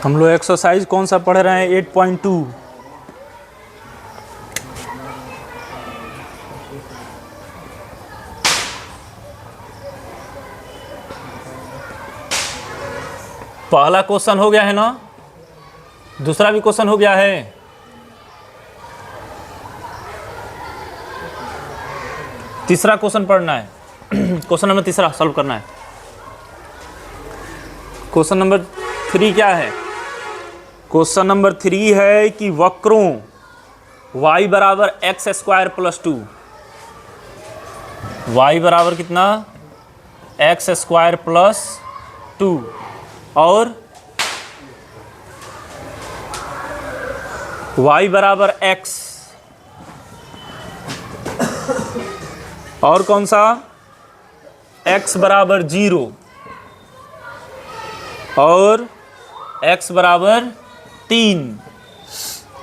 हम लोग एक्सरसाइज कौन सा पढ़ रहे हैं? 8.2। पहला क्वेश्चन हो गया है ना, दूसरा भी क्वेश्चन हो गया है। तीसरा क्वेश्चन पढ़ना है। क्वेश्चन नंबर तीसरा सॉल्व करना है। क्वेश्चन नंबर 3 क्या है? क्वेश्चन नंबर 3 है कि वक्रों y बराबर एक्स स्क्वायर प्लस 2, y बराबर कितना? एक्स स्क्वायर प्लस 2 और y बराबर x और कौन सा? x बराबर 0 और x बराबर 3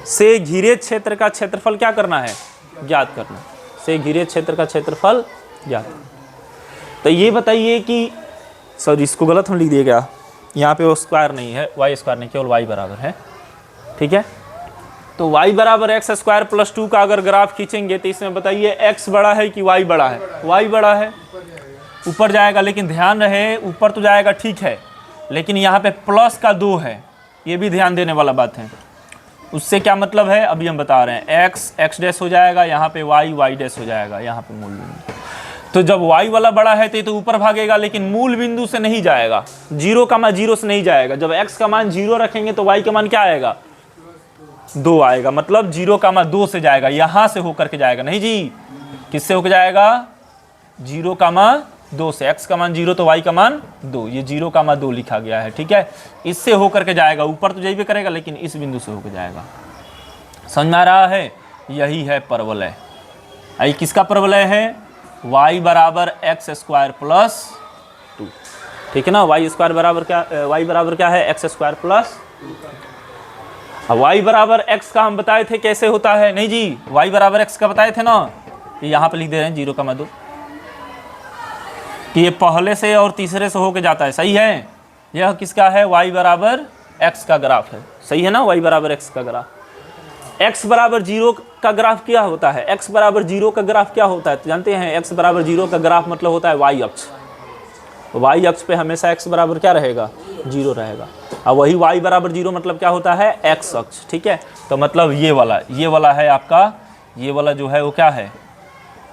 से घिरे क्षेत्र का क्षेत्रफल क्या करना है? ज्ञात करना। से घिरे क्षेत्र का क्षेत्रफल ज्ञात। तो ये बताइए कि सॉरी इसको गलत हम लिख दिए क्या, यहाँ पे वो स्क्वायर नहीं है, वाई स्क्वायर नहीं, केवल वाई बराबर है। ठीक है, तो y बराबर एक्स स्क्वायर प्लस 2 का अगर ग्राफ खींचेंगे तो इसमें बताइए x बड़ा है कि y बड़ा है? y बड़ा है, ऊपर जाएगा। लेकिन ध्यान रहे ऊपर तो जाएगा ठीक है, लेकिन यहाँ पे प्लस का 2 है, ये भी ध्यान देने वाला बात है। उससे क्या मतलब है अभी हम बता रहे हैं। x x डैश हो जाएगा, यहाँ पे y y डैश हो जाएगा, यहाँ पे मूल बिंदु। तो जब y वाला बड़ा है तो ये तो ऊपर भागेगा, लेकिन मूल बिंदु से नहीं जाएगा, 0,0 से नहीं जाएगा। जब x का मान 0 रखेंगे तो y का मान क्या आएगा? 2 आएगा, मतलब 0,2 से जाएगा, यहाँ से होकर के जाएगा। नहीं जी, किससे होकर जाएगा? 0,2 से। x का मान 0 तो y का मान 2, ये 0,2 लिखा गया है। ठीक है, इससे होकर के जाएगा, ऊपर तो जाइए करेगा लेकिन इस बिंदु से होकर जाएगा। समझ में आ रहा है? यही है परवलय। आई किसका परवलय है? y बराबर एक्स स्क्वायर प्लस 2। ठीक है ना, y स्क्वायर बराबर क्या, y बराबर क्या है? X square plus. अब y बराबर x का हम बताए थे कैसे होता है? नहीं जी, y बराबर x का बताए थे ना, ये यहाँ पे लिख दे रहे हैं 0,2 कि ये पहले से और तीसरे से होके जाता है। सही है, यह किसका है? y बराबर x का ग्राफ है। सही है ना, y बराबर x का ग्राफ। x बराबर 0 का ग्राफ क्या होता है? x बराबर 0 का ग्राफ क्या होता है? तो जानते हैं x बराबर 0 का ग्राफ मतलब होता है y अक्ष। y अक्ष पे हमेशा x बराबर क्या रहेगा? 0 रहेगा। अब वही y बराबर 0 मतलब क्या होता है? x अक्ष। ठीक है, तो मतलब ये वाला है आपका, ये वाला जो है वो क्या है?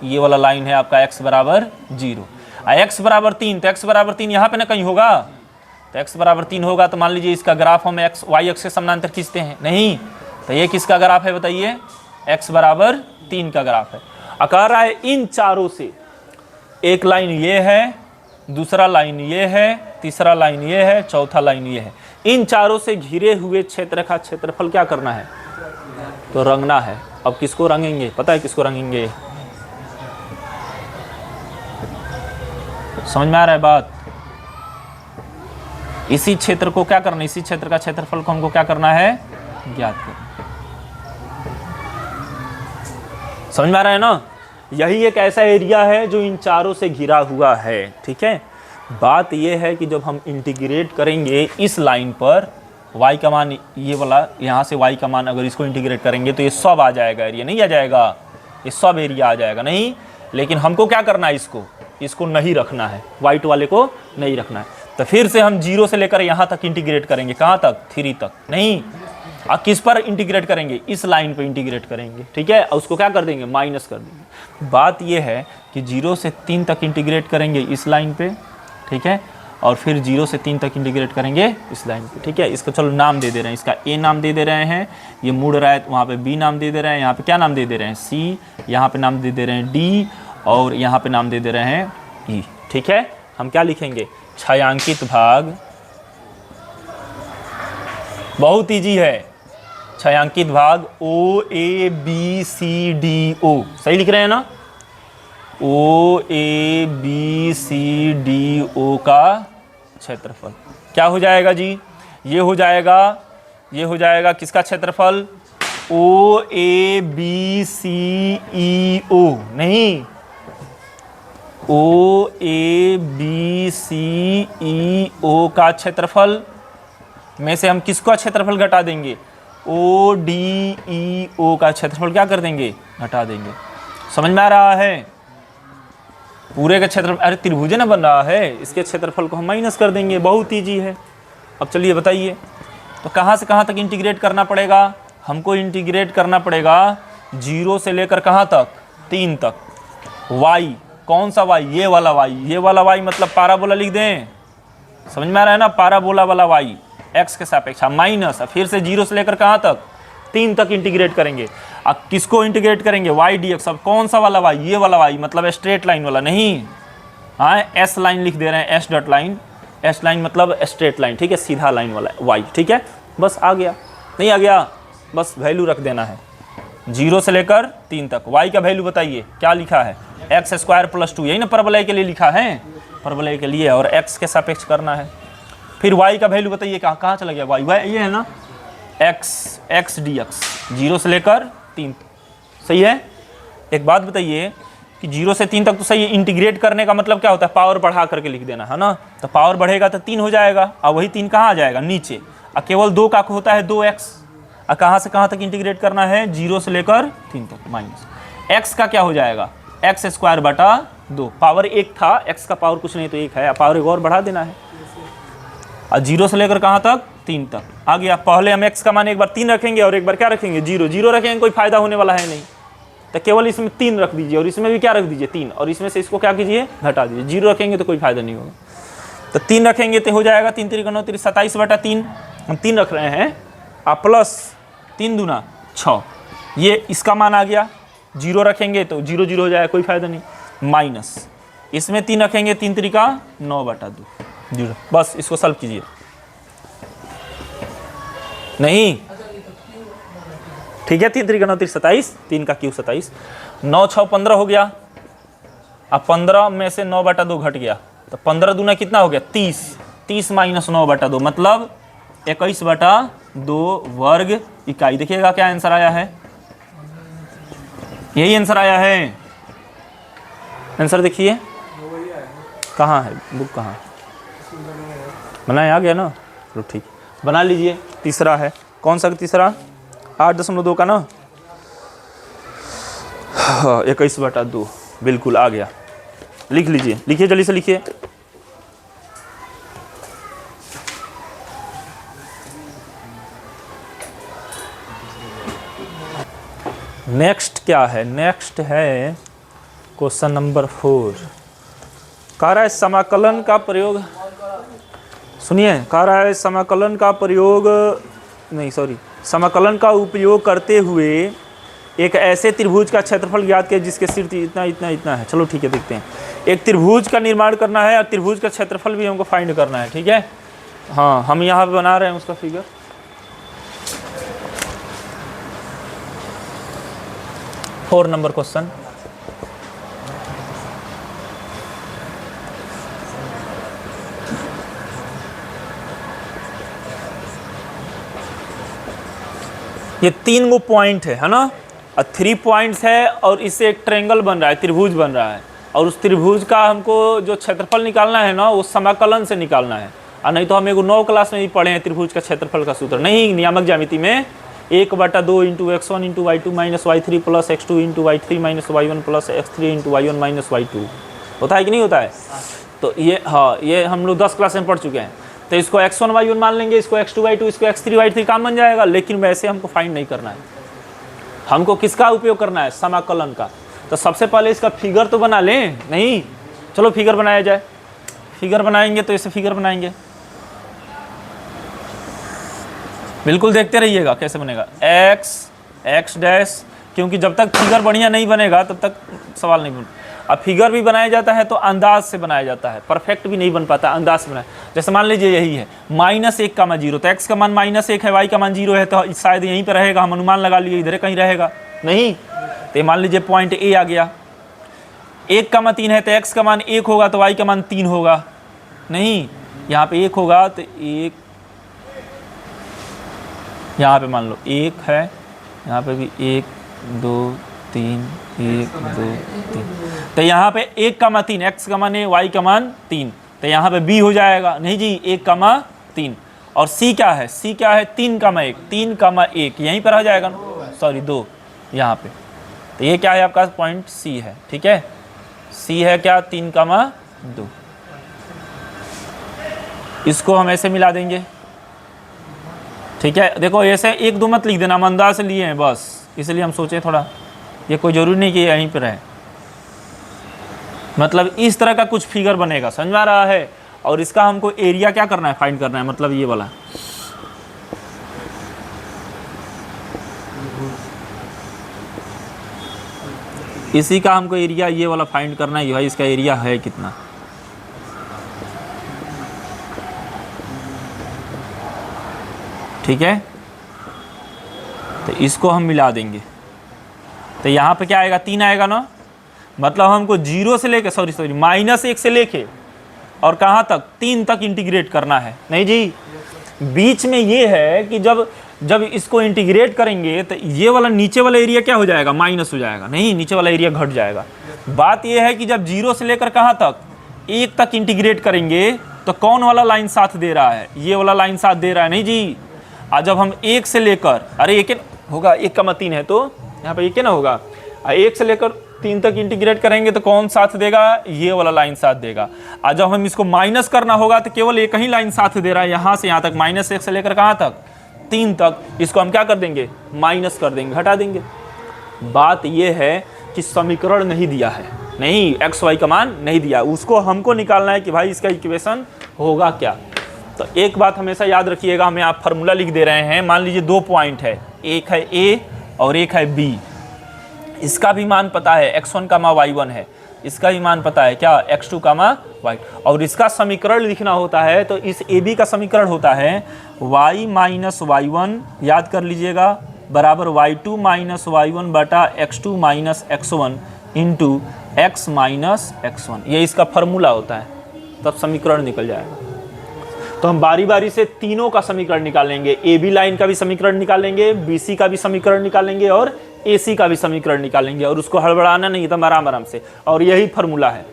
ये वाला लाइन है आपका x बराबर 0। x बराबर 3, तो x बराबर 3 यहाँ पे ना कहीं होगा। तो x बराबर 3 होगा तो मान लीजिए इसका ग्राफ हम x y अक्ष के समानांतर खींचते हैं। नहीं, तो ये किसका ग्राफ है बताइए? x बराबर 3 का ग्राफ है। कह रहा है इन चारों से, एक लाइन ये है, दूसरा लाइन ये है, तीसरा लाइन ये है, चौथा लाइन ये है। इन चारों से घिरे हुए क्षेत्र का क्षेत्रफल क्या करना है? तो रंगना है। अब किसको रंगेंगे? पता है किसको रंगेंगे? समझ में आ रहा है बात? इसी क्षेत्र को क्या करना है? इसी क्षेत्र का क्षेत्रफल को हमको क्या करना है? ज्ञात करना। समझ में आ रहा है ना? यही एक ऐसा एरिया है जो इन चारों से घिरा हुआ है। ठीक है, बात यह है कि जब हम इंटीग्रेट करेंगे इस लाइन पर y का मान, ये वाला यहाँ से y का मान अगर इसको इंटीग्रेट करेंगे तो ये सब आ जाएगा एरिया, नहीं आ जाएगा? ये सब एरिया आ जाएगा। नहीं, लेकिन हमको क्या करना है? इसको नहीं रखना है, वाइट वाले को नहीं रखना है। तो फिर से हम 0 से लेकर यहाँ तक इंटीग्रेट करेंगे। कहाँ तक? 3 तक। नहीं, किस पर इंटीग्रेट करेंगे? इस लाइन पर इंटीग्रेट करेंगे। ठीक है, और उसको क्या कर देंगे? माइनस कर देंगे। बात यह है कि 0 से 3 तक इंटीग्रेट करेंगे इस लाइन पे। ठीक है, और फिर 0 से 3 तक इंटीग्रेट करेंगे इस लाइन पे। ठीक है, इसको चलो नाम दे दे रहे हैं, इसका a नाम दे दे रहे हैं, ये मुड़ रहा है वहाँ पे b नाम दे दे रहे हैं, यहाँ पे क्या नाम दे दे रहे हैं? c, यहाँ पे नाम दे दे रहे हैं d, और यहाँ पे नाम दे दे रहे हैं e। ठीक है, हम क्या लिखेंगे? छायांकित भाग। बहुत ईजी है, छायांकित भाग o a b c d o। सही लिख रहे हैं ना? o a b c d o का क्षेत्रफल क्या हो जाएगा जी? ये हो जाएगा किसका क्षेत्रफल? o a b c e o। नहीं, ओ ए बी सी ई ओ का क्षेत्रफल में से हम किसका क्षेत्रफल घटा देंगे? ओ डी ई ओ का क्षेत्रफल क्या कर देंगे? घटा देंगे। समझ में आ रहा है? पूरे का क्षेत्रफल, अरे त्रिभुज ना बन रहा है, इसके क्षेत्रफल को हम माइनस कर देंगे। बहुत ईजी है। अब चलिए बताइए, तो कहाँ से कहाँ तक इंटीग्रेट करना पड़ेगा? हमको इंटीग्रेट करना पड़ेगा 0 से लेकर कहाँ तक? 3 तक। y, कौन सा y? ये वाला y। ये वाला y मतलब पाराबोला लिख दें। समझ में आ रहा है ना? पाराबोला वाला y x के सापेक्ष माइनस, फिर से 0 से लेकर कहाँ तक? 3 तक इंटीग्रेट करेंगे। अब किसको इंटीग्रेट करेंगे? y dx। अब कौन सा वाला y? ये वाला y मतलब स्ट्रेट लाइन वाला नहीं, हाँ एस लाइन लिख दे रहे हैं, S dot line. S line मतलब स्ट्रेट लाइन, ठीक है, सीधा लाइन वाला y, ठीक है। बस आ गया, नहीं आ गया? बस वैल्यू रख देना है 0 से लेकर 3 तक। y का वैल्यू बताइए क्या लिखा है? एक्स स्क्वायर प्लस 2, यही ना परवलय के लिए लिखा है, परवलय के लिए, और x के सापेक्ष करना है। फिर y का वैल्यू बताइए, कहाँ कहाँ चला गया y? ये है ना x dx, 0 से लेकर 3। सही है? एक बात बताइए कि 0 से 3 तक तो सही है। इंटीग्रेट करने का मतलब क्या होता है? पावर बढ़ा करके लिख देना है ना। तो पावर बढ़ेगा तो 3 हो जाएगा, और वही 3 कहाँ आ जाएगा? नीचे। और केवल 2 का होता है 2x। और कहाँ से कहाँ तक इंटीग्रेट करना है? 0 से लेकर 3 तक। माइनस x का क्या हो जाएगा? एक्स स्क्वायर बटा 2। पावर 1 था, x का पावर कुछ नहीं तो 1 है, पावर 1 और बढ़ा देना है। और 0 से लेकर कहाँ तक? 3 तक आ गया। पहले हम x का मान एक बार 3 रखेंगे और एक बार क्या रखेंगे? 0 रखेंगे, कोई फायदा होने वाला है नहीं, तो केवल इसमें 3 रख दीजिए, और इसमें भी क्या रख दीजिए? 3, और इसमें से इसको क्या कीजिए? घटा दीजिए। 0 रखेंगे तो कोई फायदा नहीं होगा, तो 3 रखेंगे तो हो जाएगा 3 3 9 27 बटा 3। हम 3 रख रहे हैं, और प्लस 3 दूना 6, ये इसका मान आ गया। 0 रखेंगे तो 0 0 हो जाएगा, कोई फायदा नहीं। माइनस इसमें 3 रखेंगे, 3 3 9 बटा 2, 0। बस इसको सॉल्व कीजिए। नहीं ठीक है, 3 3 9 27, 3 का क्यूब 27, 9 6 15 हो गया। अब 15 में से 9 बटा 2 घट गया, तो 15 दूना कितना हो गया? 30। 30 माइनस 9 बटा 2 मतलब 21 बटा 2 वर्ग इकाई। देखिएगा क्या आंसर आया है? यही आंसर आया है। आंसर देखिए कहाँ है, बुक कहाँ है? बनाए आ गया ना? चलो ठीक, बना लीजिए। तीसरा है, कौन सा तीसरा? 8.2 का ना? 21 बटा 2, बिल्कुल आ गया। लिख लीजिए, लिखिए जल्दी से लिखिए। नेक्स्ट क्या है? नेक्स्ट है क्वेश्चन नंबर 4। कह रहा है समाकलन का प्रयोग, सुनिए, कह रहा है समाकलन का प्रयोग नहीं, सॉरी, समाकलन का उपयोग करते हुए एक ऐसे त्रिभुज का क्षेत्रफल ज्ञात किया जिसके शीर्ष इतना इतना इतना है। चलो ठीक है, देखते हैं। एक त्रिभुज का निर्माण करना है और त्रिभुज का क्षेत्रफल भी हमको फाइंड करना है, ठीक है। हाँ, हम यहाँ पे बना रहे हैं उसका फिगर। Four number question. ये 3 गो पॉइंट है ना, और 3 पॉइंट्स है, और इससे एक ट्रायंगल बन रहा है, त्रिभुज बन रहा है, और उस त्रिभुज का हमको जो क्षेत्रफल निकालना है ना, वो समाकलन से निकालना है। और नहीं तो हम एगो 9 क्लास में भी पढ़े हैं त्रिभुज का क्षेत्रफल का सूत्र, नहीं, नियामक ज्यामिति में 1/2 into x1 into y2 minus y3 plus x2 into y3 minus y1 plus x3 into y1 minus y2 होता है कि नहीं होता है? तो ये, हाँ, ये हम लोग 10 क्लास में पढ़ चुके हैं। तो इसको x1 y1 मान लेंगे, इसको x2 y2, इसको x3 y3, काम बन जाएगा। लेकिन वैसे हमको फाइंड नहीं करना है, हमको किसका उपयोग करना है? समाकलन का। तो सबसे पहले इसका फिगर तो बना लें, नहीं, चलो फिगर बनाया जाए। फिगर बनाएंगे तो इसे फिगर बनाएंगे, बिल्कुल देखते रहिएगा कैसे बनेगा। x डैश, क्योंकि जब तक फिगर बढ़िया नहीं बनेगा तब तक सवाल नहीं बन। अब फिगर भी बनाया जाता है तो अंदाज से बनाया जाता है, परफेक्ट भी नहीं बन पाता, अंदाज से बनाया। जैसे मान लीजिए यही है -1 का मान 0, तो x का मान -1 है, y का मान 0 है, तो शायद यहीं पे रहेगा। हम अनुमान लगा लिए इधर कहीं रहेगा, नहीं। तो मान लीजिए पॉइंट A आ गया, 1 का मान 3 है, तो x का मान 1 होगा, तो y का मान 3 होगा, नहीं। यहाँ पे 1 होगा तो 1, यहाँ पे मान लो 1 है, यहाँ पे भी 1 2 3 1 2 3। तो यहाँ पे 1,3 x का मान है, y का मान 3, तो यहाँ पे b हो जाएगा। नहीं जी 1,3। और c क्या है, c क्या है 3,1, 3,1 यहीं पर आ जाएगा ना, सॉरी 2 यहाँ पे। तो ये क्या है आपका पॉइंट c है। ठीक है, c है क्या 3,2। इसको हम ऐसे मिला देंगे। ठीक है, देखो ऐसे 1 2 मत लिख देना, हम अंदाज से लिए हैं बस, इसलिए हम सोचे थोड़ा, ये कोई ज़रूरी नहीं कि यहीं पर है। मतलब इस तरह का कुछ फिगर बनेगा, समझ में आ रहा है। और इसका हमको एरिया क्या करना है, फाइंड करना है, मतलब ये वाला। इसी का हमको एरिया ये वाला फाइंड करना है, भाई इसका एरिया है कितना। ठीक है, तो इसको हम मिला देंगे, तो यहाँ पे क्या आएगा 3 आएगा ना। मतलब हमको 0 से लेके सॉरी -1 से लेके और कहाँ तक 3 तक इंटीग्रेट करना है। नहीं जी, बीच में ये है कि जब इसको इंटीग्रेट करेंगे तो ये वाला नीचे वाला एरिया क्या हो जाएगा, माइनस हो जाएगा। नहीं, नीचे वाला एरिया घट जाएगा। बात ये है कि जब 0 से लेकर कहाँ तक 1 तक इंटीग्रेट करेंगे तो कौन वाला लाइन साथ दे रहा है, ये वाला लाइन साथ दे रहा है। नहीं जी, आज जब हम 1 से लेकर, अरे 1 होगा 1,3 है तो यहाँ पे 1 ना होगा, 1 से लेकर 3 तक इंटीग्रेट करेंगे तो कौन साथ देगा, ये वाला लाइन साथ देगा। आज जब हम इसको माइनस करना होगा तो केवल एक ही लाइन साथ दे रहा है, यहाँ से यहाँ तक, -1 से लेकर कहाँ तक 3 तक। इसको हम क्या कर देंगे, माइनस कर देंगे, हटा देंगे। बात ये है कि समीकरण नहीं दिया है, नहीं एक्स वाई का मान नहीं दिया, उसको हमको निकालना है कि भाई इसका इक्वेशन होगा क्या। तो एक बात हमेशा याद रखिएगा, हमें आप फार्मूला लिख दे रहे हैं, मान लीजिए 2 पॉइंट है, एक है ए और एक है बी। इसका भी मान पता है x1, y1 है, इसका भी मान पता है क्या x2, y, और इसका समीकरण लिखना होता है तो इस AB का समीकरण होता है y माइनस y1, याद कर लीजिएगा, बराबर y2 माइनस y1 बटा x2 minus x1 into x minus x1। ये इसका फॉर्मूला होता है, तब समीकरण निकल जाएगा। तो हम बारी बारी से तीनों का समीकरण निकालेंगे, AB लाइन का भी समीकरण निकालेंगे, BC का भी समीकरण निकालेंगे और AC का भी समीकरण निकालेंगे, और उसको हड़बड़ाना नहीं था, आराम आराम से। और यही फॉर्मूला है,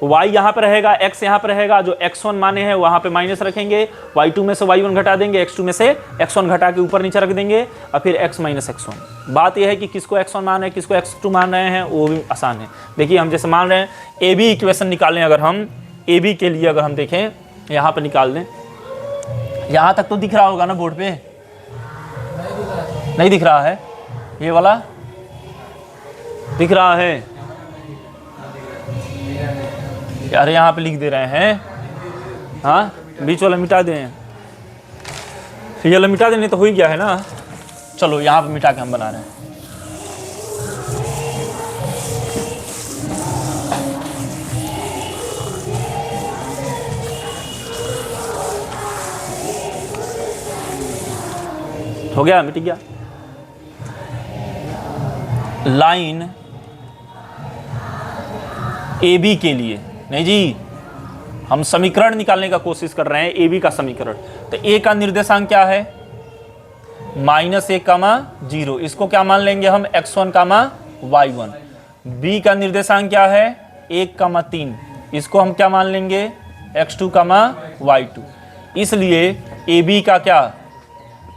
y यहाँ पर रहेगा, x यहाँ पर रहेगा, जो x1 माने हैं वहाँ पे माइनस रखेंगे, y2 में से y1 घटा देंगे, x2 में से x1 घटा के ऊपर नीचे रख देंगे, और फिर x माइनस x1। बात यह है कि किसको x1 मान रहे हैं, किसको x2 मान रहे हैं, वो भी आसान है। देखिए हम जैसे मान रहे हैं AB इक्वेशन निकालें, अगर हम AB के लिए अगर हम देखें यहाँ पर निकाल दें, यहाँ तक तो दिख रहा होगा ना बोर्ड पे, नहीं दिख रहा है, ये वाला दिख रहा है, अरे यहाँ पे लिख दे रहे हैं, हाँ बीच वाला मिटा दें, ये वाला मिटा देने तो हो ही गया है ना। चलो यहाँ पे मिटा के हम बना रहे हैं। हो गया, मिट गया। लाइन AB के लिए, नहीं जी हम समीकरण निकालने का कोशिश कर रहे हैं, AB का समीकरण। तो A का निर्देशांक क्या है, -1, 0, इसको क्या मान लेंगे हम x1, y1। B का निर्देशांक क्या है 1, 3, इसको हम क्या मान लेंगे x2, y2। इसलिए AB का क्या,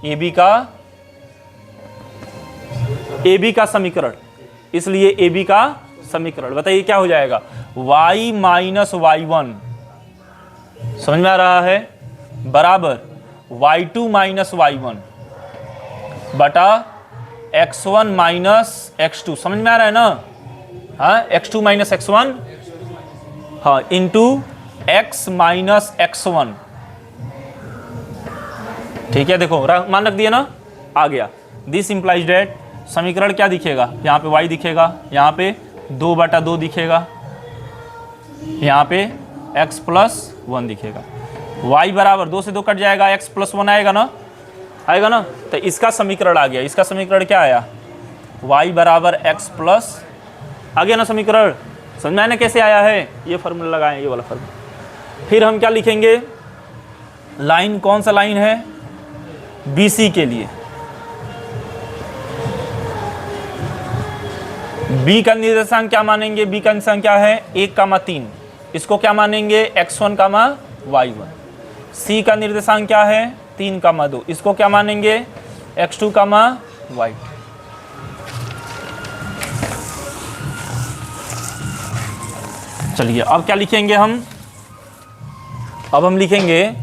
AB का समीकरण, इसलिए AB का समीकरण बताइए क्या हो जाएगा, y माइनस y1, समझ में आ रहा है, बराबर y2 माइनस y1 बटा x1 माइनस x2, समझ में आ रहा है ना, हाँ x2 माइनस x1, हाँ इंटू x माइनस x1। ठीक है, देखो मान रख दिया ना, आ गया। दिस इंप्लाइज डेट, समीकरण क्या दिखेगा, यहाँ पे y दिखेगा, यहाँ पे 2/2 दिखेगा, यहाँ पे x प्लस 1 दिखेगा। y बराबर 2 से 2 कट जाएगा, x प्लस 1 आएगा ना, तो इसका समीकरण आ गया। इसका समीकरण क्या आया, y बराबर x प्लस, आ गया ना समीकरण। समझ में आया कैसे आया है, ये फॉर्मूला लगाएं, ये वाला फॉर्मूला। फिर हम क्या लिखेंगे, लाइन कौन सा लाइन है, BC के लिए, बी का निर्देशांक क्या मानेंगे, बी का निर्देशांक क्या है 1,3, इसको क्या मानेंगे x1, y1। सी का निर्देशांक क्या है 3,2, इसको क्या मानेंगे x2, y2। चलिए अब क्या लिखेंगे हम, अब हम लिखेंगे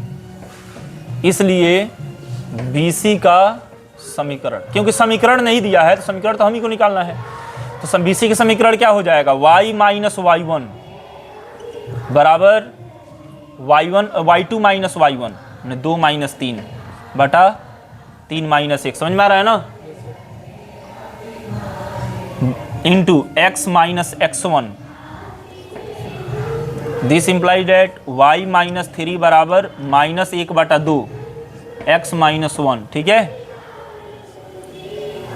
इसलिए BC का समीकरण, क्योंकि समीकरण नहीं दिया है तो समीकरण तो हम ही को निकालना है। तो BC का समीकरण क्या हो जाएगा y माइनस y1 बराबर y2 माइनस y1, 2 माइनस 3 बटा 3 माइनस 1, समझ में आ रहा है ना, into x minus x1। This imply that y minus 3 बराबर -1/2 x माइनस 1, ठीक है।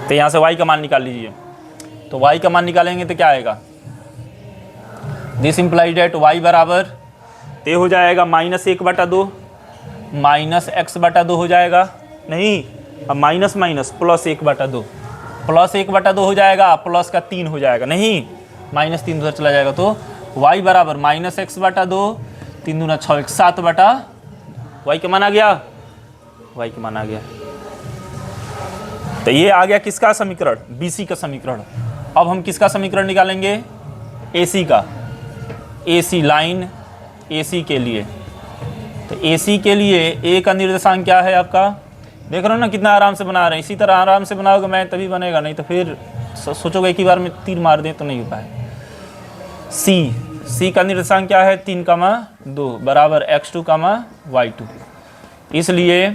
तो यहाँ से y का मान निकाल लीजिए, तो y का मान निकालेंगे तो क्या आएगा, दिस इम्प्लाई डेट y बराबर ते हो जाएगा -1/2 -x/2 हो जाएगा, नहीं अब माइनस माइनस प्लस 1/2, प्लस 1/2 हो जाएगा, प्लस का 3 हो जाएगा, नहीं -3 उधर चला जाएगा, तो y बराबर -x/2, 3 दूना 6, 7 बटा y का मान आ गया, y का मान आ गया। तो ये आ गया किसका समीकरण, BC का समीकरण। अब हम किसका समीकरण निकालेंगे, AC का, AC लाइन AC के लिए। तो AC के लिए A का निर्देशांक क्या है आपका, देख रहे हो ना कितना आराम से बना रहे हैं, इसी तरह आराम से बनाओगे मैं तभी बनेगा, नहीं तो फिर सोचोगे एक ही बार में तीर मार दें तो नहीं हो पाए। C का निर्देशांक क्या है 3,2 बराबर x2, y2, इसलिए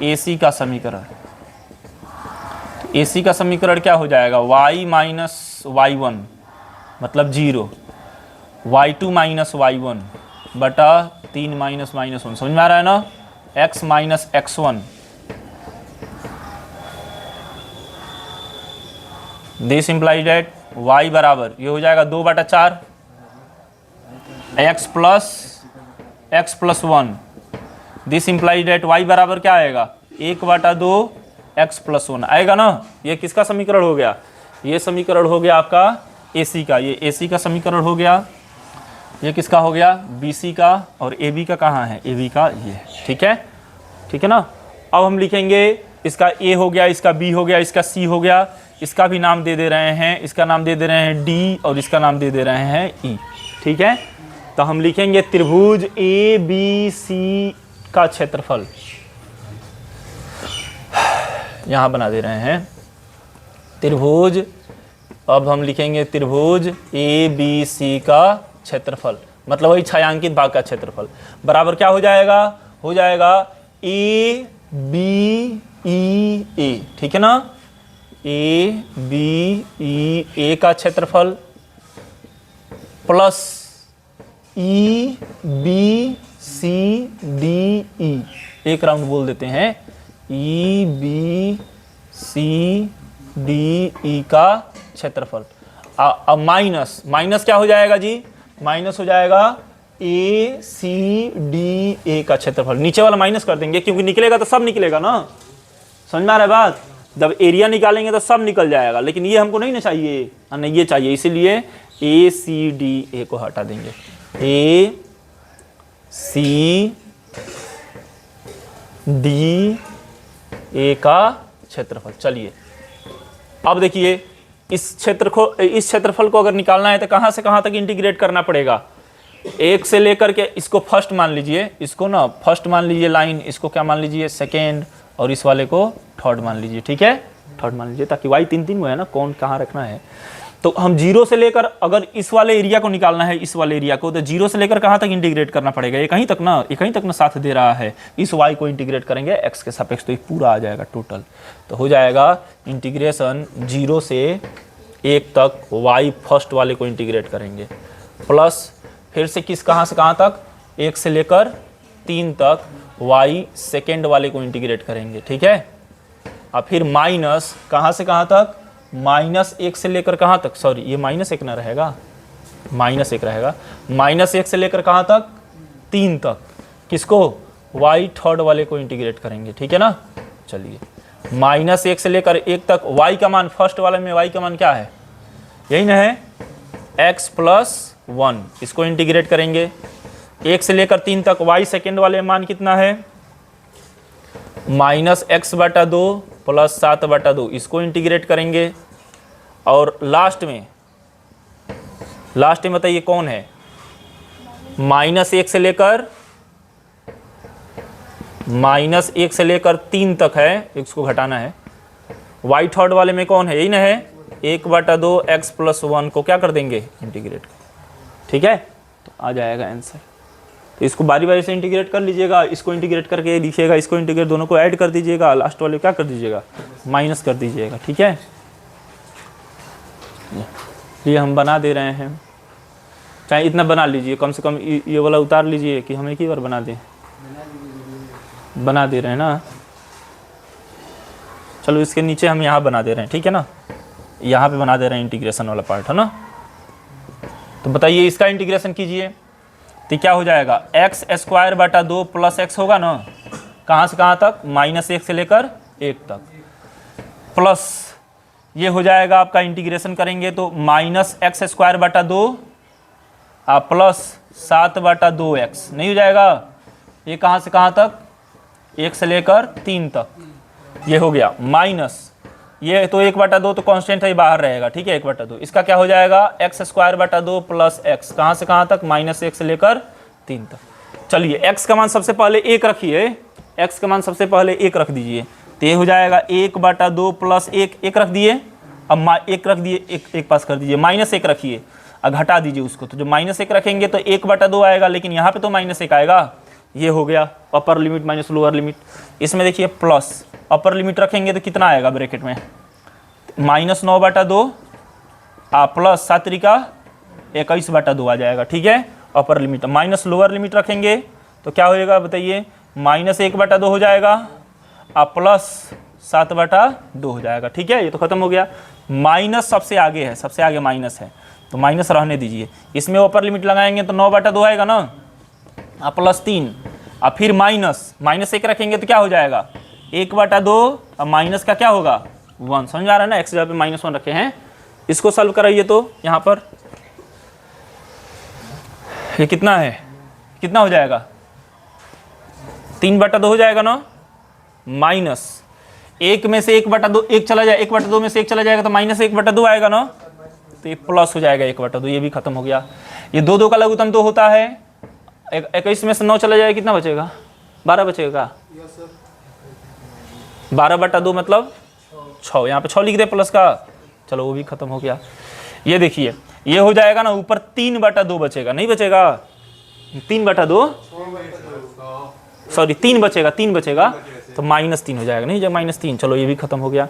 AC का समीकरण, AC का समीकरण क्या हो जाएगा y माइनस y1 मतलब 0, y2 माइनस y1 बटा 3 माइनस -1, समझ में आ रहा है ना, x minus x1। This imply that y बराबर ये हो जाएगा 2/4 x plus 1। This imply that y बराबर क्या आएगा 1/2 x प्लस 1 आएगा ना। ये किसका समीकरण हो गया, ये समीकरण हो गया आपका AC का, ये AC का समीकरण हो गया। ये किसका हो गया BC का, और AB का कहाँ है, AB का ये, ठीक है ना। अब हम लिखेंगे इसका A हो गया, इसका B हो गया, इसका C हो गया, इसका भी नाम दे रहे हैं, इसका नाम दे रहे हैं D और इसका नाम दे रहे हैं E, ठीक है। तो हम लिखेंगे त्रिभुज ABC का क्षेत्रफल, यहाँ बना दे रहे हैं त्रिभुज, अब हम लिखेंगे त्रिभुज ABC का क्षेत्रफल, मतलब वही छायांकित भाग का क्षेत्रफल, बराबर क्या हो जाएगा, हो जाएगा ABEA, ठीक है ना, ABEA का क्षेत्रफल प्लस EBCDE, एक राउंड बोल देते हैं, EBCDE का क्षेत्रफल। अब माइनस क्या हो जाएगा जी, माइनस हो जाएगा ACDA का क्षेत्रफल, नीचे वाला माइनस कर देंगे क्योंकि निकलेगा तो सब निकलेगा ना, समझ में आ रहा है बात, जब एरिया निकालेंगे तो सब निकल जाएगा, लेकिन ये हमको नहीं ना चाहिए, नहीं ये चाहिए, इसीलिए ACDA को हटा देंगे, ACDA का क्षेत्रफल। चलिए अब देखिए इस क्षेत्रफल को अगर निकालना है तो कहाँ से कहाँ तक इंटीग्रेट करना पड़ेगा, एक से लेकर के इसको फर्स्ट मान लीजिए, इसको ना फर्स्ट मान लीजिए लाइन, इसको क्या मान लीजिए सेकेंड, और इस वाले को थर्ड मान लीजिए, ठीक है, थर्ड मान लीजिए, ताकि y 3 में है ना, कौन कहाँ रखना है। तो हम 0 से लेकर, अगर इस वाले एरिया को निकालना है, इस वाले एरिया को, तो 0 से लेकर कहाँ तक इंटीग्रेट करना पड़ेगा, ये कहीं तक ना साथ दे रहा है, इस y को इंटीग्रेट करेंगे x के सापेक्ष, तो ये पूरा आ जाएगा टोटल, तो हो जाएगा इंटीग्रेशन 0 से 1 तक y फर्स्ट वाले को इंटीग्रेट करेंगे, प्लस फिर से कहाँ से कहाँ तक, 1 से लेकर 3 तक y सेकेंड वाले को इंटीग्रेट करेंगे, ठीक है। और फिर माइनस कहाँ से कहाँ तक, -1 से लेकर कहाँ तक, सॉरी ये -1 ना रहेगा, -1 रहेगा, -1 से लेकर कहाँ तक 3 तक, किसको, y थर्ड वाले को इंटीग्रेट करेंगे, ठीक है ना। चलिए -1 से लेकर 1 तक y का मान, फर्स्ट वाले में y का मान क्या है यही ना है, x प्लस 1, इसको इंटीग्रेट करेंगे 1 से लेकर 3 तक। y सेकेंड वाले मान कितना है, -x/2 प्लस 7/2, इसको इंटीग्रेट करेंगे। और लास्ट में बताइए कौन है, -1 से लेकर 3 तक है, इसको घटाना है। y थर्ड वाले में कौन है, यही ना है, 1/2 x प्लस 1 को क्या कर देंगे, इंटीग्रेट। ठीक है, तो आ जाएगा आंसर। तो इसको बारी बारी से इंटीग्रेट कर लीजिएगा, इसको इंटीग्रेट करके लिखिएगा, इसको इंटीग्रेट, दोनों को ऐड कर दीजिएगा, लास्ट वाले क्या कर दीजिएगा, माइनस कर दीजिएगा। ठीक है, ये हम बना दे रहे हैं, चाहे इतना बना लीजिए, कम से कम ये वाला उतार लीजिए कि हम एक ही बार बना दें, बना दे रहे हैं ना। चलो इसके नीचे हम यहाँ बना दे रहे हैं, ठीक है ना, यहाँ पे बना दे रहे हैं इंटीग्रेशन वाला पार्ट, है ना। तो बताइए इसका इंटीग्रेशन कीजिए, तो क्या हो जाएगा, x²/2 प्लस x होगा ना, कहाँ से कहाँ तक, -1 से लेकर 1 तक, प्लस ये हो जाएगा आपका, इंटीग्रेशन करेंगे तो -x²/2 प्लस 7/2x, नहीं हो जाएगा, ये कहाँ से कहाँ तक, 1 से लेकर 3 तक, ये हो गया माइनस, ये तो 1/2 तो कांस्टेंट है, बाहर रहेगा। ठीक है, 1/2, इसका क्या हो जाएगा, x²/2 प्लस x, कहाँ से कहाँ तक, -1 से लेकर 3 तक। चलिए x का मान सबसे पहले 1 रखिए, x का मान सबसे पहले 1 रख दीजिए, तो ये हो जाएगा 1/2 प्लस 1 रख दिए, अब 1 रख दिए, एक पास कर दीजिए, -1 रखिए, अब घटा दीजिए उसको, तो जो -1 रखेंगे तो 1/2 आएगा, लेकिन यहाँ पे तो -1 आएगा, ये हो गया upper limit minus lower limit. इसमें देखिए प्लस, अपर लिमिट रखेंगे तो कितना आएगा ब्रैकेट में, -9/2 प्लस 7 × 21/2 आ जाएगा। ठीक है, upper limit, minus lower limit रखेंगे तो क्या होएगा बताइए, -1/2 हो जाएगा प्लस 7/2 हो जाएगा। ठीक है, ये तो खत्म हो गया। माइनस सबसे आगे है, सबसे आगे माइनस है, तो माइनस रहने दीजिए। इसमें अपर लिमिट लगाएंगे तो 9/2 आएगा ना, प्लस 3, फिर -1 रखेंगे तो क्या हो जाएगा, 1/2, माइनस का क्या होगा, 1। समझ आ रहा है ना, x जगह पे -1 रखे हैं। इसको सॉल्व कराइए तो यहाँ पर ये कितना है, कितना हो जाएगा, 3/2 हो जाएगा ना, माइनस 1 में से 1/2, 1 चला जाए, 1/2 में से 1 चला जाएगा तो -1/2 आएगा ना, तो ये प्लस हो जाएगा 1/2, ये भी खत्म हो गया। ये 2 का लघुत्तम 2 होता है, 21 में से 9 चला जाएगा, कितना बचेगा, 12 बचेगा। 12/2 मतलब 6, यहाँ पे 6 लिख दे प्लस का, चलो वो भी खत्म हो गया। ये देखिए ये हो जाएगा ना, ऊपर 3/2 बचेगा, नहीं बचेगा, 3/2 सॉरी 3 बचेगा, 3 बचेगा तो -3 हो जाएगा, नहीं जब -3, चलो ये भी खत्म हो गया।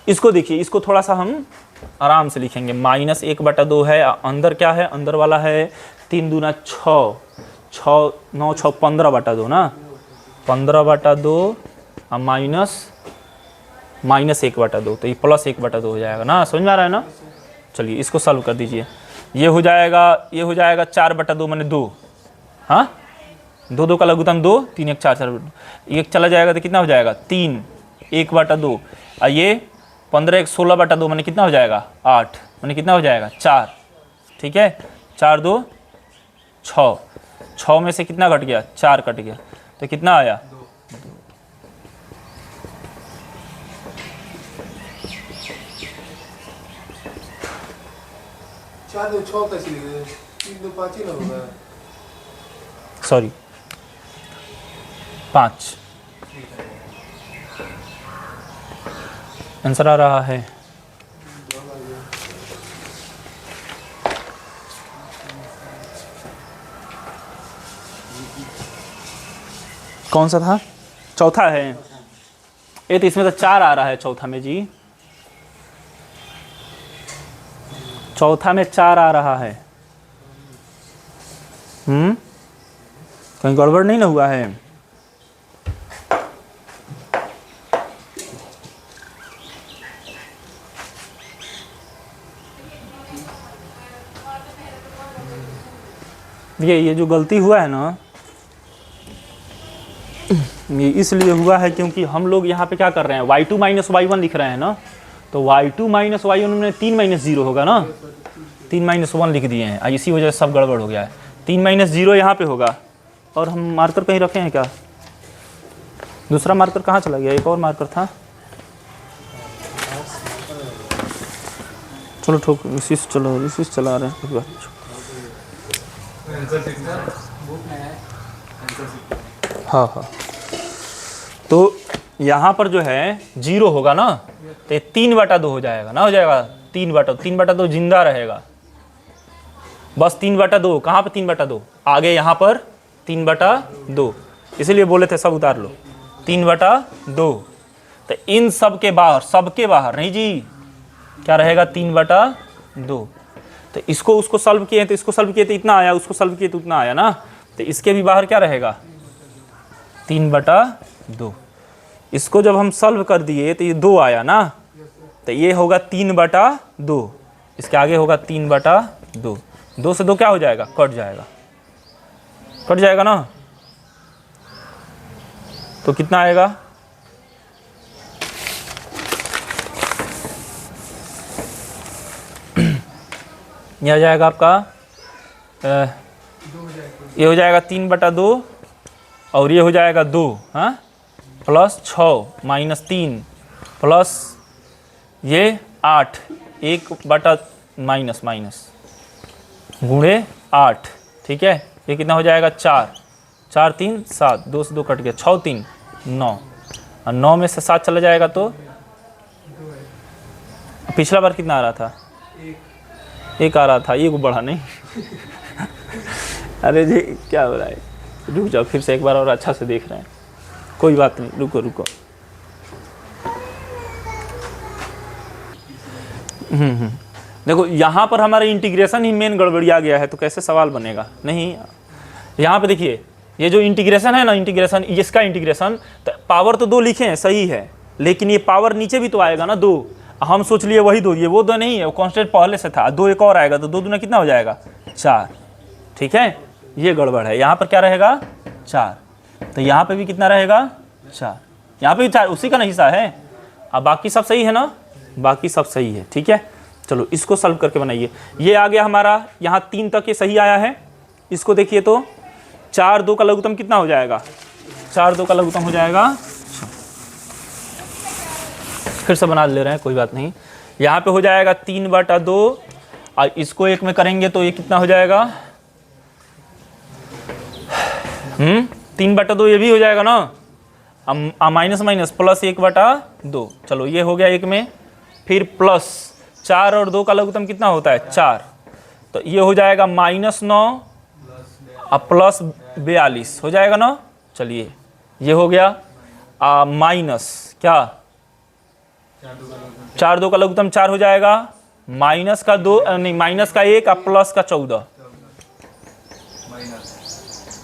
इसको देखिए, इसको थोड़ा सा हम आराम से लिखेंगे, -1/2 है, अंदर क्या है, अंदर वाला है 3 दूना 6, 6 9 6 15/2 ना, 15/2 -1/2, तो ये +1/2 हो जाएगा ना, समझ में आ रहा है ना। चलिए इसको सॉल्व कर दीजिए, ये हो जाएगा 4/2 माने 2, हाँ 2 का लघुत्तम 2, 3 1 4 4, 1 चला जाएगा तो कितना हो जाएगा, 3, 1/2, और ये 15 1 16/2 माने कितना हो जाएगा, 8, माने कितना हो जाएगा, 4। ठीक है, 4 2 6, 6 में से कितना कट गया, 4 कट गया, तो कितना आया, 4 2 6 कैसे लिख रहे हैं, 3 2 5 ही ना होगा, सॉरी 5 आंसर आ रहा है। कौन सा था, चौथा है ये, तो इसमें तो 4 आ रहा है चौथा में जी, चौथा में 4 आ रहा है। कहीं गड़बड़ नहीं ना हुआ है, ये जो गलती हुआ है ना, ये इसलिए हुआ है क्योंकि हम लोग यहाँ पे क्या कर रहे हैं, y2 - y1 लिख रहे हैं ना, तो y2 माइनस y1 में 3 माइनस 0 होगा ना, 3 माइनस 1 लिख दिए हैं, इसी वजह से सब गड़बड़ हो गया है। 3 माइनस 0 यहाँ पे होगा, और हम मार्कर कहीं रखे हैं क्या? दूसरा मार्कर कहाँ चला गया? एक और मार्कर था, चलो ठोक इसी से, चलो इसी से चला रहे हैं। हाँ हाँ, तो यहाँ पर जो है 0 होगा ना, तो 3/2 हो जाएगा ना, हो जाएगा 3/2 जिंदा रहेगा, बस 3/2। कहाँ पे 3/2? आगे यहाँ पर 3/2, इसीलिए बोले थे सब उतार लो, 3/2। तो इन सब के बाहर, सबके बाहर नहीं जी, क्या रहेगा? 3/2। तो इसको उसको सॉल्व किए तो इसको सॉल्व किए तो इतना आया, उसको सॉल्व किए तो उतना आया ना, तो इसके भी बाहर क्या रहेगा? 3/2। इसको जब हम सॉल्व कर दिए तो ये 2 आया ना, तो ये होगा 3/2, इसके आगे होगा 3/2। 2 से 2 क्या हो जाएगा? कट जाएगा, कट जाएगा ना, तो कितना आएगा? ये हो जाएगा आपका, ये हो जाएगा 3/2, और ये हो जाएगा 2, हाँ, प्लस 6 माइनस 3 प्लस ये 8, 1/, माइनस माइनस गुणे 8, ठीक है। ये कितना हो जाएगा? 4, 4 3 7, 2 से 2 कट गया, 6 3 9, और 9 में से 7 चला जाएगा तो पिछला बार कितना आ रहा था? 1 आ रहा था, ये को बढ़ा नहीं। अरे जी क्या हो रहा है, रुक जाओ, फिर से एक बार और अच्छा से देख रहे हैं, कोई बात नहीं, रुको रुको। देखो यहाँ पर हमारा इंटीग्रेशन ही मेन गड़बड़िया गया है, तो कैसे सवाल बनेगा? नहीं, यहाँ पे देखिए, ये जो इंटीग्रेशन है ना, इंटीग्रेशन, इसका इंटीग्रेशन, तो पावर तो 2 लिखे हैं, सही है, लेकिन ये पावर नीचे भी तो आएगा ना 2, हम सोच लिए वही 2, ये वो 2 नहीं है, वो कांस्टेंट पहले से था, 2 एक और आएगा, तो 2 दूना कितना हो जाएगा? 4, ठीक है, ये गड़बड़ है। यहाँ पर क्या रहेगा? 4, तो यहाँ पे भी कितना रहेगा? 4, यहाँ पे भी 4, उसी का ना हिस्सा है। अब बाकी सब सही है ना, बाकी सब सही है, ठीक है। चलो इसको सॉल्व करके बनाइए। ये आ गया हमारा, यहाँ 3 तक ये सही आया है। इसको देखिए तो 4 2 का लघुत्तम कितना हो जाएगा? 4 2 का लघुत्तम हो जाएगा, फिर से बना ले रहे हैं, कोई बात नहीं। यहाँ पे हो जाएगा 3/2, और इसको 1 में करेंगे तो ये कितना हो जाएगा? 3/2 ये भी हो जाएगा ना, माइनस माइनस प्लस 1/2। चलो ये हो गया 1 में, फिर प्लस 4 और 2 का लघुत्तम कितना होता है? 4, तो ये हो जाएगा -9 और प्लस 42 हो जाएगा ना। चलिए ये हो गया, माइनस क्या, 4 2 का लघुत्तम 4 हो जाएगा, माइनस का 2 नहीं, माइनस का 1 और प्लस का 14,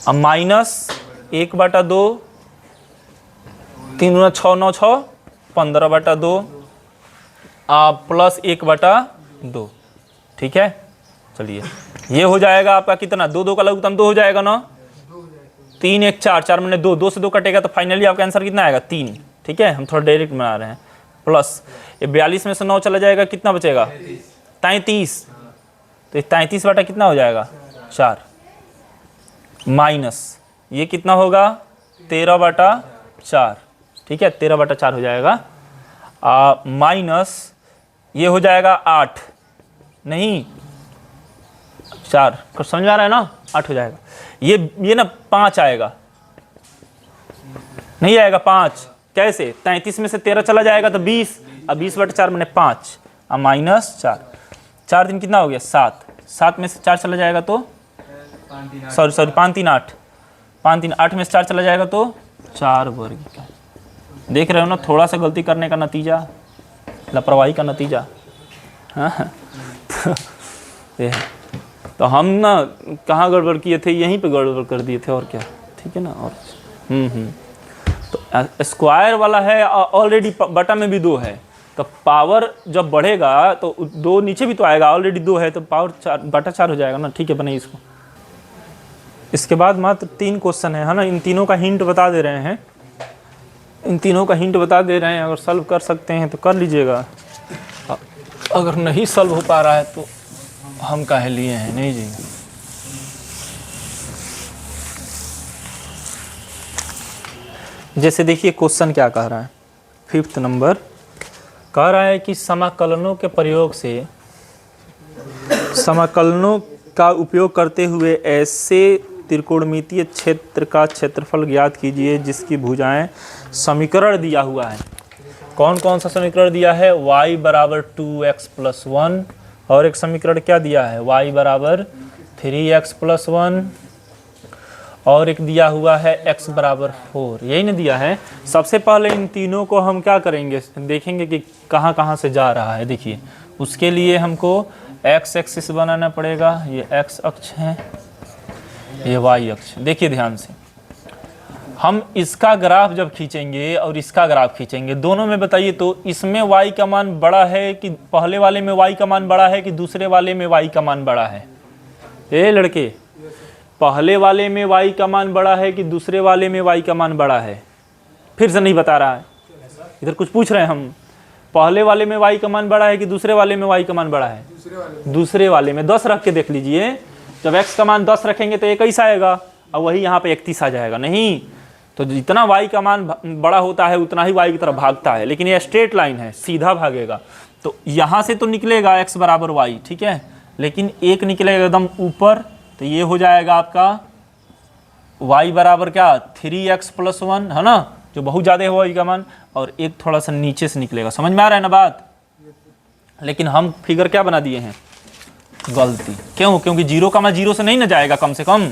अब माइनस 1/2, 3 × 6 9 6 15/2 प्लस 1/2, ठीक है। चलिए ये हो जाएगा आपका कितना? 2 2 का लघुत्तम 2 हो जाएगा ना, 3 1 4, 4 में 2, 2 से 2 कटेगा, तो फाइनली आपका आंसर कितना आएगा? 3, ठीक है। हम थोड़ा डायरेक्ट बना रहे हैं, प्लस ये 42 में से 9 चला जाएगा, कितना बचेगा? 33, तो 33 बटा कितना हो जाएगा? 4, माइनस ये कितना होगा? 13/4, ठीक है, 13/4 हो जाएगा, माइनस ये हो जाएगा 8, नहीं 4, समझ में आ रहा है ना? 8 हो जाएगा। ये ना 5 आएगा, नहीं आएगा 5, कैसे? 33 में से 13 चला जाएगा तो 20, अब 20/4 मैंने 5, अब माइनस 4, 4 दिन कितना हो गया? 7, 7 में से 4 चला जाएगा तो सॉरी 5 3 8, 5 3 8 में से 4 चला जाएगा तो 4 वर्ग का। देख रहे हो ना, थोड़ा सा गलती करने का नतीजा, लापरवाही का नतीजा। हाँ तो हम ना कहाँ गड़बड़ किए थे, यहीं पे गड़बड़ कर दिए थे, और क्या, ठीक है ना। और तो स्क्वायर वाला है ऑलरेडी, बटा में भी 2 है, तो पावर जब बढ़ेगा तो 2 नीचे भी तो आएगा, ऑलरेडी 2 है तो पावर 4/4 हो जाएगा ना, ठीक है। बनाइए इसको। इसके बाद मात्र 3 क्वेश्चन है ना, इन तीनों का हिंट बता दे रहे हैं, इन तीनों का हिंट बता दे रहे हैं, अगर सॉल्व कर सकते हैं तो कर लीजिएगा। अगर नहीं सॉल्व हो पा रहा है तो हम काहे लिए हैं, नहीं जी। जैसे देखिए क्वेश्चन क्या कह रहा है, 5th नंबर कह रहा है कि समाकलनों के प्रयोग से, समाकलनों का उपयोग करते हुए ऐसे त्रिकोणमितीय क्षेत्र का क्षेत्रफल ज्ञात कीजिए जिसकी भुजाएं, समीकरण दिया हुआ है। कौन कौन सा समीकरण दिया है? y बराबर 2x + 1 और एक समीकरण क्या दिया है? y बराबर 3x + 1 और एक दिया हुआ है x बराबर 4। यही ना दिया है। सबसे पहले इन तीनों को हम क्या करेंगे, देखेंगे कि कहाँ कहाँ से जा रहा है। देखिए उसके लिए हमको x एक्सिस बनाना पड़ेगा। ये x अक्ष है, ये y अक्ष। देखिए ध्यान से, हम इसका ग्राफ जब खींचेंगे और इसका ग्राफ खींचेंगे, दोनों में बताइए तो इसमें y का मान बड़ा है कि पहले वाले में y का मान बड़ा है कि दूसरे वाले में y का मान बड़ा है? ये लड़के, पहले वाले में y का मान बड़ा है कि दूसरे वाले में y का मान बड़ा है? फिर से नहीं बता रहा है, इधर कुछ पूछ रहे हैं हम। पहले वाले में y का मान बड़ा है कि दूसरे वाले में y का मान बड़ा है? दूसरे वाले में। 10 रख के देख लीजिए, जब x का मान 10 रखेंगे तो 21 आएगा और वही यहाँ पे 31 आ जाएगा। नहीं तो जितना y का मान बड़ा होता है उतना ही y की तरफ भागता है, लेकिन ये स्ट्रेट लाइन है, सीधा भागेगा। तो यहाँ से तो निकलेगा x बराबर y, ठीक है, लेकिन एक निकलेगा एकदम ऊपर, तो ये हो जाएगा आपका y बराबर क्या, 3x + 1 है ना, जो बहुत ज़्यादा है y का मान, और एक थोड़ा सा नीचे से निकलेगा। समझ में आ रहा है ना बात? लेकिन हम फिगर क्या बना दिए हैं, गलती। क्यों? क्योंकि 0, से नहीं ना जाएगा, कम से कम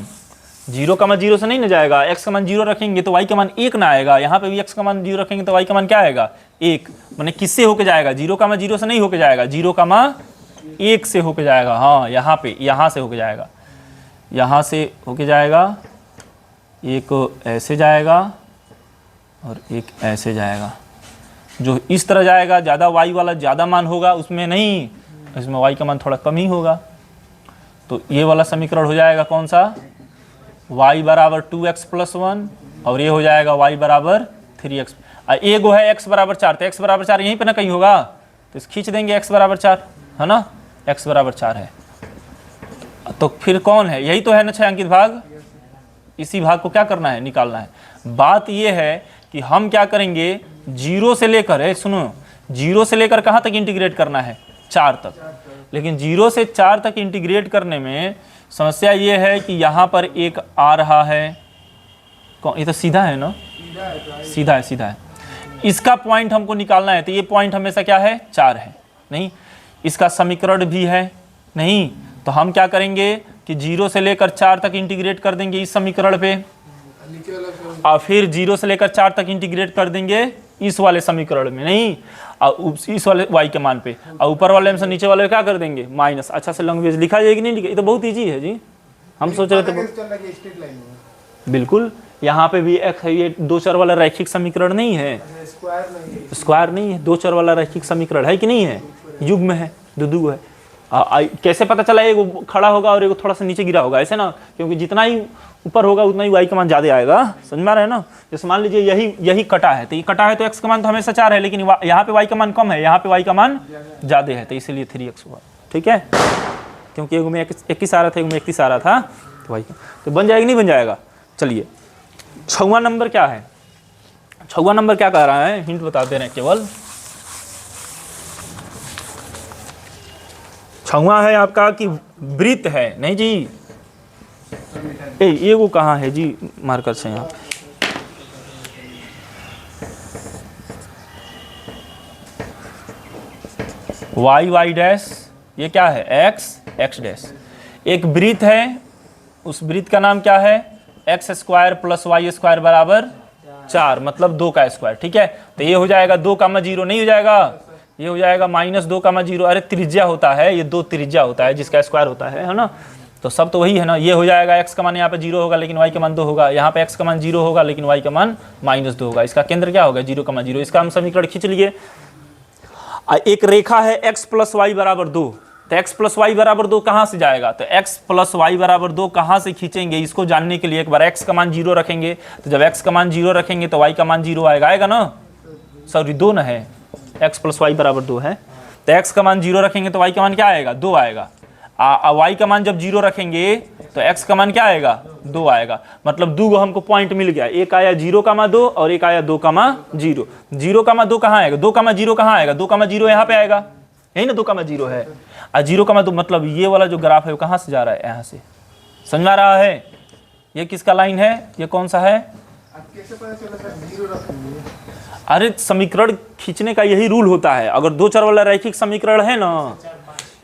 0, से नहीं ना जाएगा। x का मान 0 रखेंगे तो y का मान 1 ना आएगा। यहाँ पे भी x का मान 0 रखेंगे तो y का मान क्या आएगा, 1। माने किससे होके जाएगा, 0, से नहीं होके जाएगा, 0, 1 से होके जाएगा। हाँ यहाँ पे, यहाँ से होके जाएगा, यहाँ से होके जाएगा, एक ऐसे जाएगा और एक ऐसे जाएगा। जो इस तरह जाएगा ज़्यादा y वाला ज़्यादा मान होगा, उसमें नहीं, इसमें y का मान थोड़ा कम ही होगा। तो ये वाला समीकरण हो जाएगा कौन सा, y बराबर 2x + 1 और ये हो जाएगा y बराबर 3x। एक है x बराबर 4, तो x बराबर 4 यहीं पे ना कहीं होगा, तो इस खींच देंगे x बराबर 4, है ना, x बराबर 4 है। तो फिर कौन है, यही तो है ना 6 अंकित भाग। इसी भाग को क्या करना है, निकालना है। बात ये है कि हम क्या करेंगे, 0 से लेकर, सुनो, 0 से लेकर कहाँ तक इंटीग्रेट करना है, 4 तक। लेकिन 0 से 4 तक इंटीग्रेट करने में समस्या ये है कि यहाँ पर एक आ रहा है, कौन, ये तो सीधा है ना, सीधा है, सीधा है। इसका पॉइंट हमको निकालना है, तो ये पॉइंट हमेशा क्या है, 4 है। नहीं, इसका समीकरण भी है नहीं, तो हम क्या करेंगे कि 0 से लेकर 4 तक इंटीग्रेट कर देंगे इस समीकरण पे, और फिर 0 से लेकर 4 तक इंटीग्रेट कर देंगे इस वाले समीकरण में, नहीं, और इस वाले y के मान पे, और ऊपर वाले में से नीचे वाले क्या कर देंगे, माइनस। अच्छा से लैंग्वेज लिखा जाएगी, नहीं लिखा, ये तो बहुत ईजी है जी। हम सोच रहे थे बिल्कुल, यहाँ पे भी एक है, ये 2 चर वाला रैखिक समीकरण नहीं है, स्क्वायर नहीं है, 2 चर वाला रैखिक समीकरण है कि नहीं है, युग्म है, दो है। कैसे पता चला एगो खड़ा होगा और एगो थोड़ा सा नीचे गिरा होगा, ऐसे ना, क्योंकि जितना ही ऊपर होगा उतना ही y का मान ज़्यादा आएगा। समझ में आ रहा है ना? जैसे मान लीजिए यही कटा है, तो ये कटा है तो x का मान तो हमेशा 4 है, लेकिन यहाँ पे y का मान कम है, यहाँ पे y का मान ज़्यादा है, तो इसीलिए 3x हुआ। ठीक है, क्योंकि एगो में 21 आ रहा था, एगो में 31 आ रहा था, तो y का तो बन जाएगा, नहीं बन जाएगा। चलिए 6वां नंबर क्या है, 6वां नंबर क्या कह रहा है, हिंट बता दे रहे हैं केवल। 6वां है आपका कि वृत्त है, नहीं जी, ये वो कहाँ है जी, मार्कर से यहाँ y डैश, ये क्या है, x डैश। एक वृत्त है, उस वृत्त का नाम क्या है, x² + y² बराबर 4, मतलब 2 का स्क्वायर। ठीक है, तो ये हो जाएगा 2,0 नहीं हो जाएगा, ये हो जाएगा -2,0। अरे त्रिज्या होता है, ये 2 त्रिज्या होता है जिसका स्क्वायर होता है ना, तो सब तो वही है ना। ये हो जाएगा x का मान यहाँ पे 0 होगा लेकिन y का मान 2 होगा, यहाँ पे x का मान 0 होगा लेकिन y का मान -2 होगा। इसका केंद्र क्या होगा, 0,0। इसका हम समीकरण खींच लिए। एक रेखा है x + y बराबर 2, तो x + y बराबर 2 कहाँ से जाएगा, तो x + y बराबर 2 कहाँ से खींचेंगे, इसको जानने के लिए एक बार x का मान 0 रखेंगे, तो जब x का मान 0 रखेंगे तो y का मान 0 आएगा ना, सॉरी 2 ना है, x + y बराबर 2 है, तो x का मान 0 रखेंगे तो y का मान क्या आएगा, 2 आएगा। y का मान जब 0 रखेंगे तो x का मान क्या आएगा, 2 आएगा। मतलब 2 हमको पॉइंट मिल गया, एक आया 0,2 और एक आया 2,0। 0,2 कहाँ आएगा, 2,0 कहाँ आएगा, 2,0 यहाँ पे आएगा, यही ना 2,0 है। 0,2 मतलब ये वाला जो ग्राफ है वो कहाँ से जा रहा है, यहाँ से। समझ में आ रहा है, ये किसका लाइन है, ये कौन सा है। कैसे पता चला सर 0 रखेंगे? अरे समीकरण खींचने का यही रूल होता है। अगर दो चर वाला रैखिक समीकरण है ना,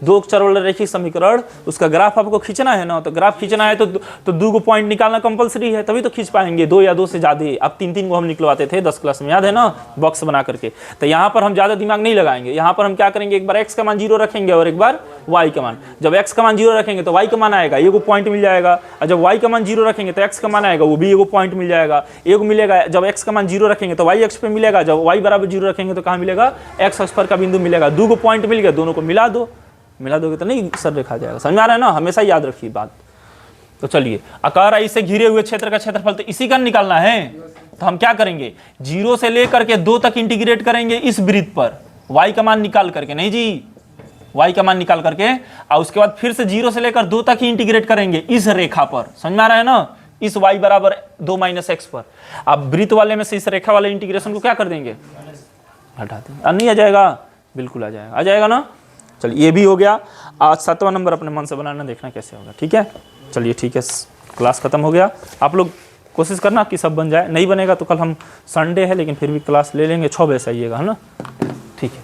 दो चर वाला रैखिक समीकरण, उसका ग्राफ आपको खींचना है ना, तो ग्राफ खींचना है तो 2 को पॉइंट निकालना कंपलसरी है, तभी तो खींच पाएंगे। 2 या 2 से ज्यादा, अब 3-3 को हम निकलवाते थे 10 क्लास में, याद है ना, बॉक्स बना करके। तो यहाँ पर हम ज्यादा दिमाग नहीं लगाएंगे, यहाँ पर हम क्या करेंगे, एक बार x का मान 0 रखेंगे और एक बार y का मान। जब x का मान 0 रखेंगे तो y का मान आएगा, एगो पॉइंट मिल जाएगा, और जब y का मान 0 रखेंगे तो x का मान आएगा, वो भी एगो पॉइंट मिल जाएगा, एगो मिलेगा। जब x का मान 0 रखेंगे तो y अक्ष पे मिलेगा, जब y बराबर 0 रखेंगे तो कहाँ मिलेगा, x अक्ष पर का बिंदु मिलेगा। 2 को पॉइंट मिल गया, दोनों को मिला दो, मिला दोगे तो नहीं सर रेखा जाएगा। समझ में आ रहा है ना, हमेशा याद रखिए बात। तो चलिए, आकार आई से घिरे हुए क्षेत्र का क्षेत्रफल तो इसी का निकालना है। तो हम क्या करेंगे, 0 से लेकर के 2 तक इंटीग्रेट करेंगे इस वृत्त पर, y का मान निकाल करके, नहीं जी, y का मान निकाल करके, और उसके बाद फिर से 0 से लेकर 2 तक ही इंटीग्रेट करेंगे इस रेखा पर। समझ में आ रहा है ना, इस y बराबर 2 - x पर। अब वृत्त वाले में से इस रेखा वाले इंटीग्रेशन को क्या कर देंगे, हटा देंगे। नहीं आ जाएगा, बिल्कुल आ जाएगा, आ जाएगा ना। चलिए, ये भी हो गया। आज 7वां नंबर अपने मन से बनाना, देखना कैसे होगा, ठीक है। चलिए ठीक है, क्लास खत्म हो गया। आप लोग कोशिश करना कि सब बन जाए, नहीं बनेगा तो कल हम संडे है लेकिन फिर भी क्लास ले लेंगे, 6 बजे से आइएगा, है ना, ठीक है।